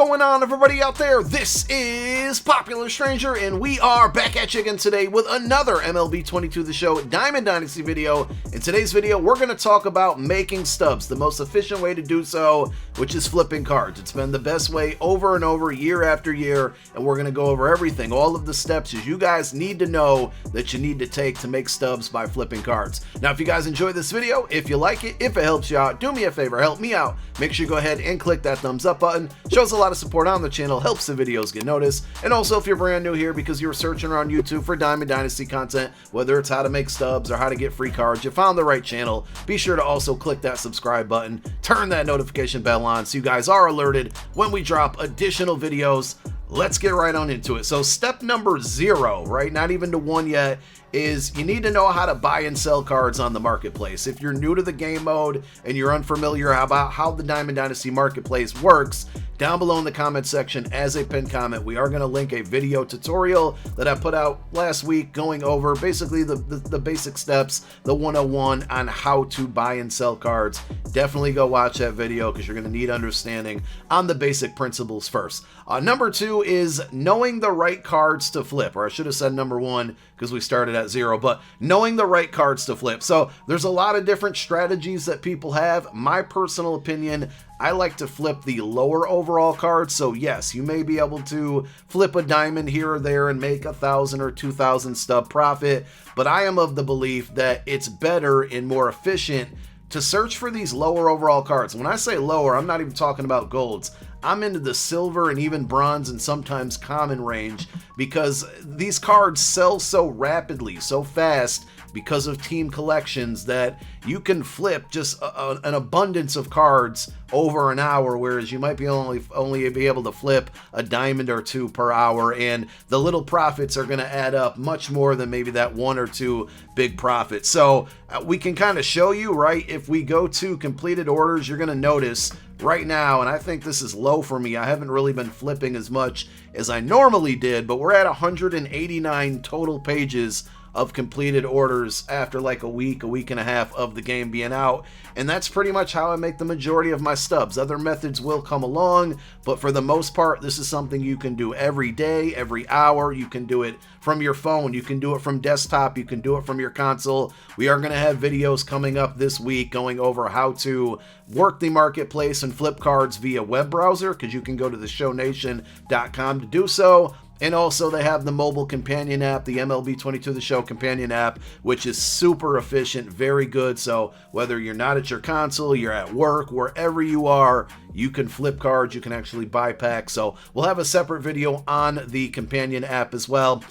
going on, everybody out there? This is Popular Stranger, and we are back at you again today with another MLB 22 The Show Diamond Dynasty video. In today's video, we're going to talk about making stubs, the most efficient way to do so, which is flipping cards. It's been the best way over and over, year after year, and we're going to go over everything, all of the steps you guys need to know that you need to take to make stubs by flipping cards. Now, if you guys enjoyed this video, if you like it, if it helps you out, do me a favor, help me out. Make sure you go ahead and click that thumbs up button. Shows a lot of support on the channel, helps the videos get noticed. And also, if you're brand new here because you were searching around YouTube for Diamond Dynasty content, whether it's how to make stubs or how to get free cards, you found the right channel. Be sure to also click that subscribe button, turn that notification bell on so you guys are alerted when we drop additional videos. Let's get right on into it. So step number 0, right, not even to 1 yet, is you need to know how to buy and sell cards on the marketplace. If you're new to the game mode and you're unfamiliar about how the Diamond Dynasty marketplace works, down below in the comment section as a pinned comment, we are going to link a video tutorial that I put out last week going over basically the basic steps, the 101 on how to buy and sell cards. Definitely go watch that video because you're going to need understanding on the basic principles first. Number 2 is knowing the right cards to flip, or I should have said number 1 because we started at 0, but knowing the right cards to flip. So there's a lot of different strategies that people have. My personal opinion, I like to flip the lower overall cards. So yes, you may be able to flip a diamond here or there and make 1,000 or 2,000 stub profit, but I am of the belief that it's better and more efficient to search for these lower overall cards. When I say lower, I'm not even talking about golds. I'm into the silver and even bronze and sometimes common range because these cards sell so rapidly, so fast because of team collections that you can flip just an abundance of cards over an hour, whereas you might be only be able to flip a diamond or 2 per hour, and the little profits are going to add up much more than maybe that 1 or 2 big profits. So we can kind of show you, right? If we go to completed orders, you're going to notice right now, and I think this is low for me, I haven't really been flipping as much as I normally did, but we're at 189 total pages of completed orders after like a week and a half of the game being out. And that's pretty much how I make the majority of my stubs. Other methods will come along, but for the most part, this is something you can do every day, every hour. You can do it from your phone. You can do it from desktop. You can do it from your console. We are going to have videos coming up this week going over how to work the marketplace and flip cards via web browser, because you can go to theshownation.com to do so. And also they have the mobile companion app, the MLB 22 The Show companion app, which is super efficient, very good. So whether you're not at your console, you're at work, wherever you are, you can flip cards, you can actually buy packs. So we'll have a separate video on the companion app as well.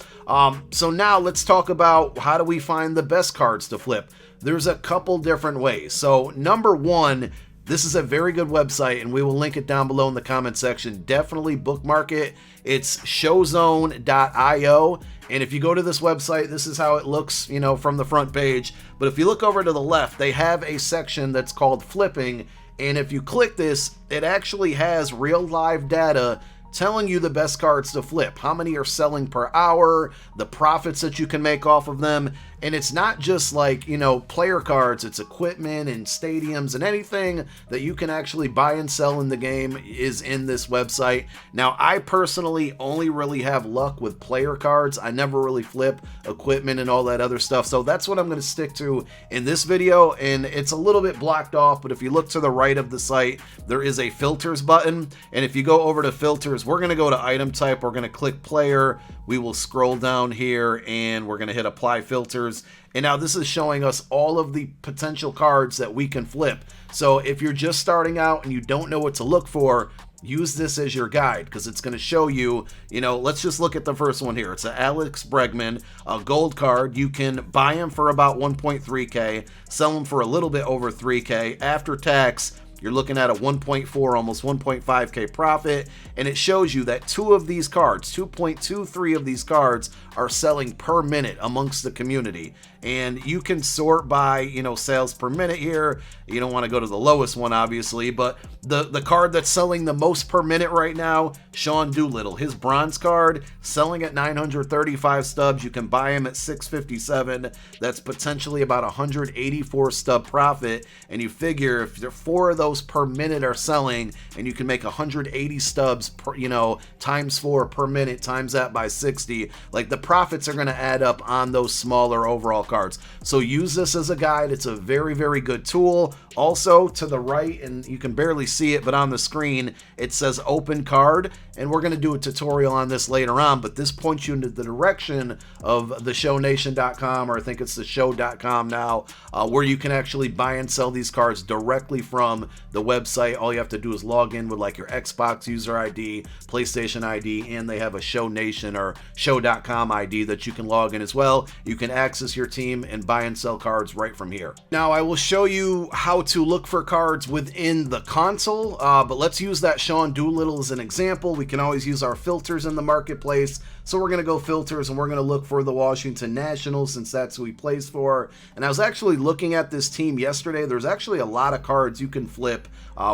So now let's talk about how do we find the best cards to flip. There's a couple different ways. So number 1, this is a very good website, and we will link it down below in the comment section. Definitely bookmark it. It's showzone.io. And if you go to this website, this is how it looks, you know, from the front page. But if you look over to the left, they have a section that's called flipping. And if you click this, it actually has real live data telling you the best cards to flip, how many are selling per hour, the profits that you can make off of them. And it's not just like, you know, player cards, it's equipment and stadiums, and anything that you can actually buy and sell in the game is in this website. Now, I personally only really have luck with player cards. I never really flip equipment and all that other stuff. So that's what I'm going to stick to in this video. And it's a little bit blocked off, but if you look to the right of the site, there is a filters button. And if you go over to filters, we're going to go to item type. We're going to click player. We will scroll down here and we're going to hit apply filters. And now this is showing us all of the potential cards that we can flip. So if you're just starting out and you don't know what to look for, use this as your guide, because it's going to show you, you know, let's just look at the first one here. It's an Alex Bregman, a gold card. You can buy him for about 1.3K, sell him for a little bit over 3K. After tax, you're looking at a 1.4, almost 1.5K profit, and it shows you that 2 of these cards, 2.23 of these cards, are selling per minute amongst the community. and you can sort by, you know, sales per minute here. You don't want to go to the lowest one, obviously, but the card that's selling the most per minute right now, Sean Doolittle, his bronze card selling at 935 stubs. You can buy him at 657. That's potentially about 184 stub profit, and you figure if 4 of those per minute are selling, and you can make 180 stubs per, you know, times 4 per minute, times that by 60, like the profits are going to add up on those smaller overall cards. So use this as a guide. It's a very, very good tool. Also, to the right, and you can barely see it, but on the screen it says open card, and we're going to do a tutorial on this later on, but this points you into the direction of theshownation.com, or I think it's theshow.com now, where you can actually buy and sell these cards directly from the website. All you have to do is log in with like your Xbox user ID, PlayStation ID, and they have a Show Nation or show.com ID that you can log in as well. You can access your team and buy and sell cards right from here. Now, I will show you how to look for cards within the console, but let's use that Sean Doolittle as an example. We can always use our filters in the marketplace, so we're going to go filters, and we're going to look for the Washington Nationals, since that's who he plays for. And I was actually looking at this team yesterday. There's actually a lot of cards you can flip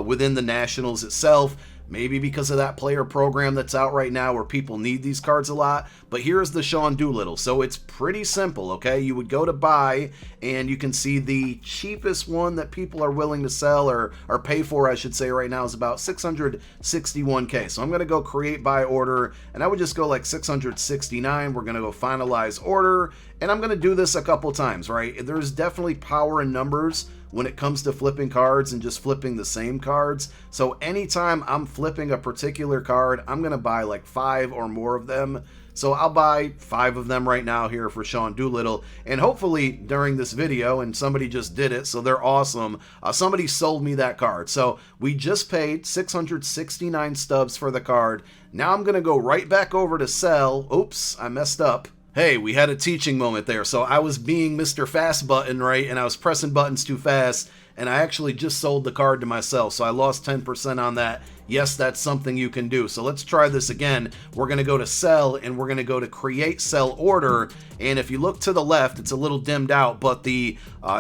within the Nationals itself. Maybe because of that player program that's out right now where people need these cards a lot. But here's the Sean Doolittle. So it's pretty simple, okay? You would go to buy, and you can see the cheapest one that people are willing to sell or pay for, I should say, right now is about 661K. So I'm going to go create buy order, and I would just go like 669. We're going to go finalize order, and I'm going to do this a couple times, right? There's definitely power in numbers when it comes to flipping cards and just flipping the same cards. So anytime I'm flipping a particular card, I'm going to buy like 5 or more of them. So I'll buy 5 of them right now here for Sean Doolittle, and hopefully during this video, and somebody just did it, so they're awesome, somebody sold me that card. So we just paid 669 stubs for the card. Now I'm going to go right back over to sell. Oops, I messed up. Hey, we had a teaching moment there. So I was being Mr. Fast Button, right? And I was pressing buttons too fast, and I actually just sold the card to myself. So I lost 10% on that. Yes, that's something you can do. So let's try this again. We're going to go to sell, and we're going to go to create sell order. And if you look to the left, it's a little dimmed out, but the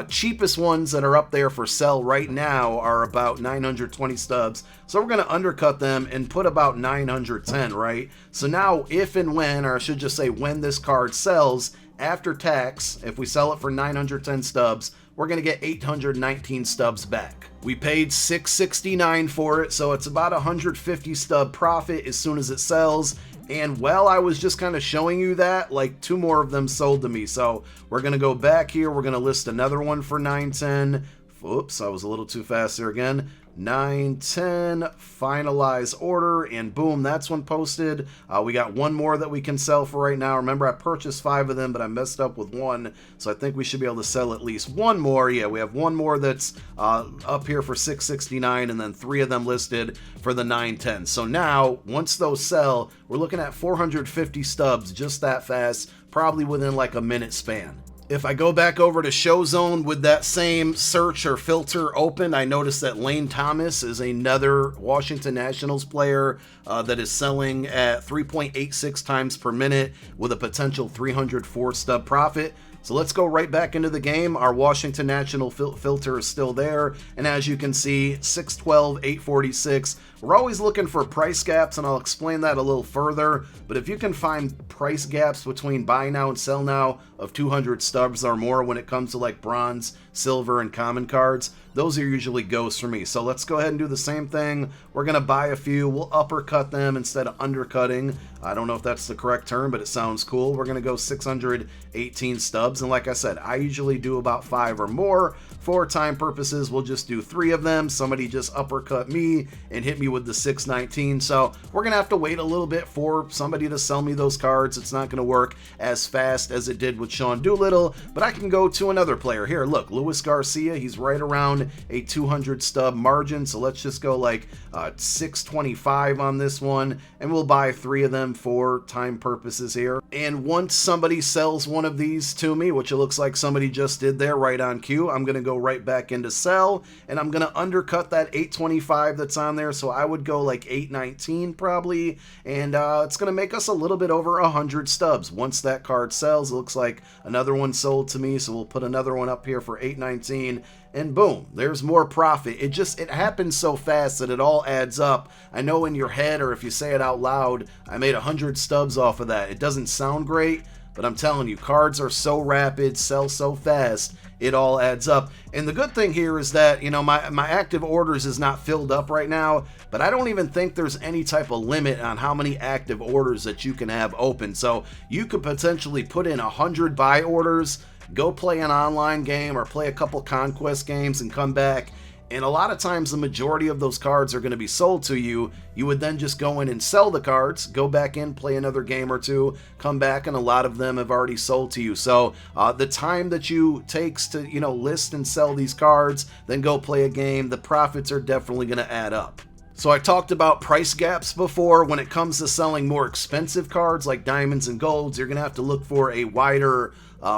cheapest ones that are up there for sell right now are about 920 stubs. So we're going to undercut them and put about 910, right? So now if and when, or I should just say when this card sells, after tax, if we sell it for 910 stubs, we're going to get 819 stubs back. We paid $669 for it, so it's about 150 stub profit as soon as it sells. And while I was just kind of showing you that, like 2 more of them sold to me. So we're going to go back here. We're going to list another one for 910. Oops, I was a little too fast there again. 910, finalize order, and boom, that's one posted. We got 1 more that we can sell for right now. Remember, I purchased 5 of them, but I messed up with 1, so I think we should be able to sell at least 1 more. Yeah, we have 1 more that's up here for 669, and then 3 of them listed for the 910. So now, once those sell, we're looking at 450 stubs just that fast, probably within like a minute span. If I go back over to Show Zone with that same search or filter open, I notice that Lane Thomas is another Washington Nationals player that is selling at 3.86 times per minute with a potential 304 stub profit. So let's go right back into the game. Our Washington National filter is still there. And as you can see, 612, 846. We're always looking for price gaps, and I'll explain that a little further. But if you can find price gaps between buy now and sell now of 200 stubs or more when it comes to like bronze, silver, and common cards, those are usually goes for me. So let's go ahead and do the same thing. We're going to buy a few. We'll uppercut them instead of undercutting. I don't know if that's the correct term, but it sounds cool. We're going to go 618 stubs. And like I said, I usually do about 5 or more. For time purposes, we'll just do 3 of them. Somebody just uppercut me and hit me with the 619. So we're going to have to wait a little bit for somebody to sell me those cards. It's not going to work as fast as it did with Sean Doolittle, but I can go to another player. Here, look, Luis Garcia. He's right around a 200 stub margin. So let's just go like 625 on this one, and we'll buy 3 of them for time purposes here. And once somebody sells one of these to me, which it looks like somebody just did there right on cue, I'm going to go go right back into sell, and I'm going to undercut that 825 that's on there, so I would go like 819 probably, and it's going to make us a little bit over 100 stubs. Once that card sells, it looks like another one sold to me, so we'll put another one up here for 819, and boom, there's more profit. It happens so fast that it all adds up. I know in your head, or if you say it out loud, I made 100 stubs off of that. It doesn't sound great, but I'm telling you, cards are so rapid, sell so fast, it all adds up. And the good thing here is that, you know, my active orders is not filled up right now, but I don't even think there's any type of limit on how many active orders that you can have open. So you could potentially put in 100 buy orders, go play an online game or play a couple conquest games and come back. And a lot of times the majority of those cards are going to be sold to you. You would then just go in and sell the cards, go back in, play another game or two, come back, and a lot of them have already sold to you. So the time that you takes to, you know, list and sell these cards, then go play a game, the profits are definitely going to add up. So I talked about price gaps before. When it comes to selling more expensive cards like diamonds and golds, you're going to have to look for a wider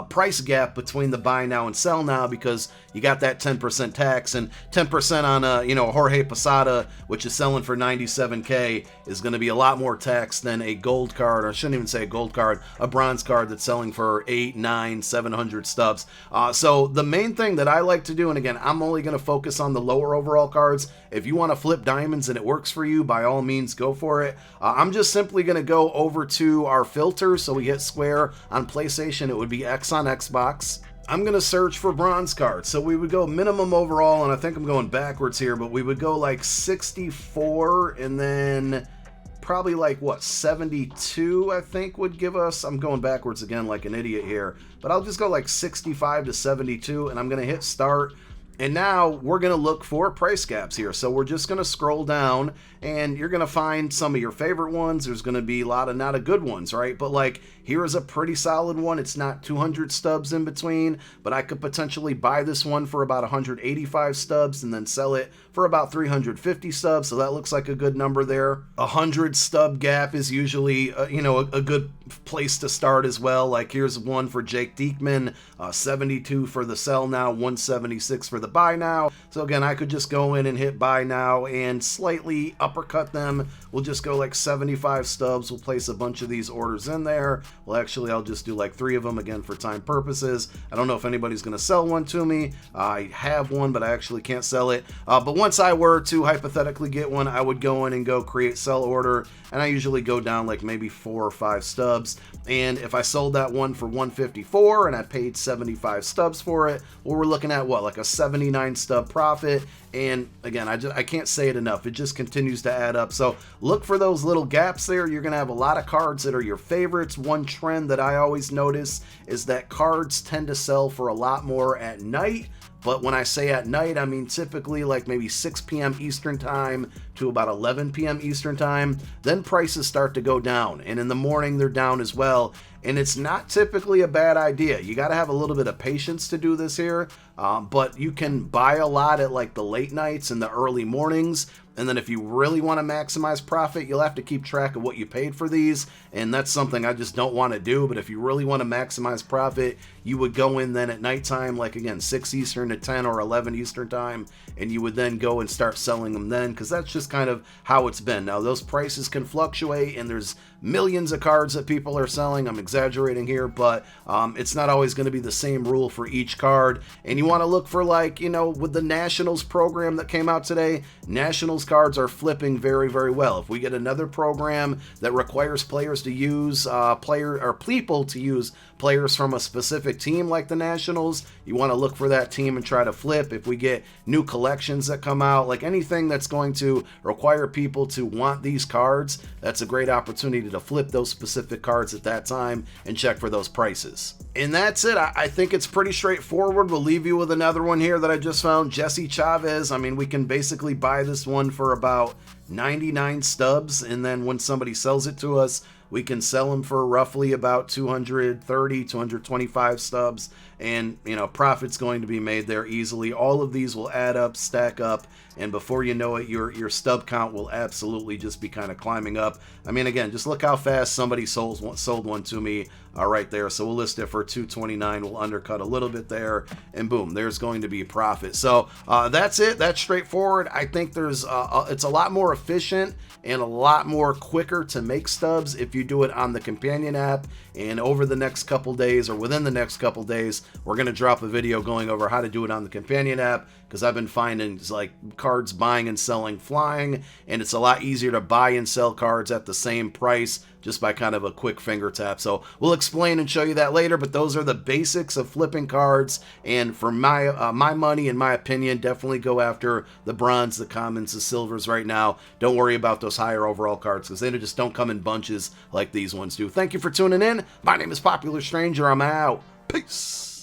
price gap between the buy now and sell now, because you got that 10% tax, and 10% on a Jorge Posada, which is selling for 97K, is going to be a lot more tax than a gold card, or I shouldn't even say a gold card, a bronze card that's selling for 8, 9, 700 stubs. So the main thing that I like to do, and again, I'm only going to focus on the lower overall cards. If you want to flip diamonds and it works for you, by all means go for it. I'm just simply going to go over to our filters. So we hit square on PlayStation, it would be X on Xbox. I'm going to search for bronze cards. So we would go minimum overall, and I think I'm going backwards here, but we would go like 64, and then probably like, what, 72, I think would give us, I'm going backwards again like an idiot here, but I'll just go like 65 to 72, and I'm going to hit start. And now we're going to look for price gaps here. So we're just going to scroll down, and you're going to find some of your favorite ones. There's going to be a lot of not a good ones, right? But like, here is a pretty solid one. It's not 200 stubs in between, but I could potentially buy this one for about 185 stubs and then sell it for about 350 stubs. So that looks like a good number there. 100 stub gap is usually, a good place to start as well. Like, here's one for Jake Diekman, 72 for the sell now, 176 for the buy now. So again, I could just go in and hit buy now and slightly uppercut them. We'll just go like 75 stubs. We'll place a bunch of these orders in there. Well, actually, I'll just do like 3 of them again for time purposes. I don't know if anybody's going to sell one to me. I have one, but I actually can't sell it. But once I were to hypothetically get one, I would go in and go create sell order. And I usually go down like maybe 4 or 5 stubs. And if I sold that one for 154 and I paid 75 stubs for it, well, we're looking at what, like a 79 stub profit. And again, I can't say it enough. It just continues to add up. So look for those little gaps there. You're going to have a lot of cards that are your favorites. One trend that I always notice is that cards tend to sell for a lot more at night. But when I say at night, I mean typically like maybe 6 p.m. Eastern time to about 11 p.m. Eastern time. Then prices start to go down. And in the morning, they're down as well. And it's not typically a bad idea. You got to have a little bit of patience to do this here. But you can buy a lot at like the late nights and the early mornings. And then if you really want to maximize profit, you'll have to keep track of what you paid for these. And that's something I just don't want to do. But if you really want to maximize profit, you would go in then at nighttime, like again, 6 Eastern to 10 or 11 Eastern time. And you would then go and start selling them then, because that's just kind of how it's been. Now, those prices can fluctuate, and there's millions of cards that people are selling. I'm exaggerating here, but it's not always going to be the same rule for each card. And you want to look for, like, with the Nationals program that came out today, Nationals cards are flipping very, very well. If we get another program that requires players to use people to use players from a specific team like the Nationals, you want to look for that team and try to flip. If we get new collections that come out, like anything that's going to require people to want these cards, that's a great opportunity to flip those specific cards at that time and check for those prices. And that's it. I think it's pretty straightforward. We'll leave you with another one here that I just found, Jesse Chavez. I mean, we can basically buy this one for about 99 stubs, and then when somebody sells it to us, we can sell them for roughly about 230, 225 stubs, and profit's going to be made there easily. All of these will add up, stack up, and before you know it, your stub count will absolutely just be kind of climbing up. I mean, again, just look how fast somebody sold one to me right there. So we'll list it for 229. We'll undercut a little bit there, and boom, there's going to be profit. So that's it. That's straightforward. I think there's it's a lot more efficient and a lot more quicker to make stubs if you do it on the companion app. And over the next couple days, or within the next couple days, we're going to drop a video going over how to do it on the companion app, because I've been finding like cards buying and selling flying, and it's a lot easier to buy and sell cards at the same price just by kind of a quick finger tap. So we'll explain and show you that later, but those are the basics of flipping cards. And for my money, in my opinion, definitely go after the bronze, the commons, the silvers right now. Don't worry about those higher overall cards, because they just don't come in bunches like these ones do. Thank you for tuning in. My name is Popular Stranger. I'm out. Peace.